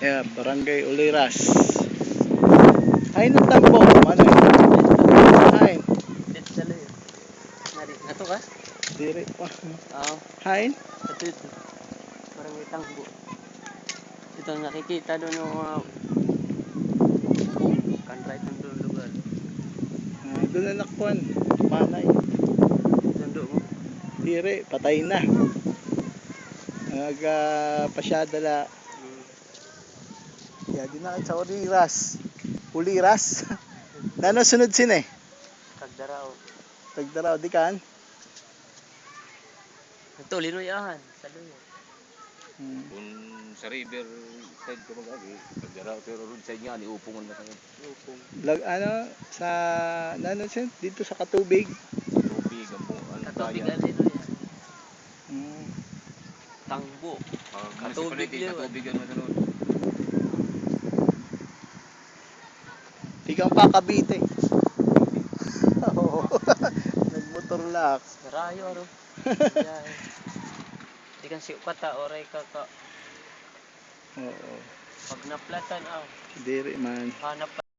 Yeah, Barangay Uliras. Ay, ng tambo. Ano yun? Hain. Dito sa loyo. Nato ka? Diri pa. Oo. Hain? Ito ito. Parang may tangbo. Ito nakikita doon ng mga kanray itong doon lugar. Doon na nakpuan. Panay. Sundo mo. Diri, patay na. Pasyadala. Yeah, di na sa Uliras. Uliras. Nano sunod sin eh? Kagdarao. Tagdaraw, di kan? Ito, linoyahan. Sa loyo. Kung sa river side ka mag-agi, pagdaraw pero road side nga, niupungan na kayo. Upong. Sa nano sin dito sa Katubig. Tubig, ang Katubig bayan. ang linoyahan. Mm. Tangbo. Katubig, katubig ano sa road. Di kang pa Cavite. Oo. Nagmotor lax. Marayo aro. Di kan si ukata oray ka Oo. pag naplatan aw. Diri man. Hanap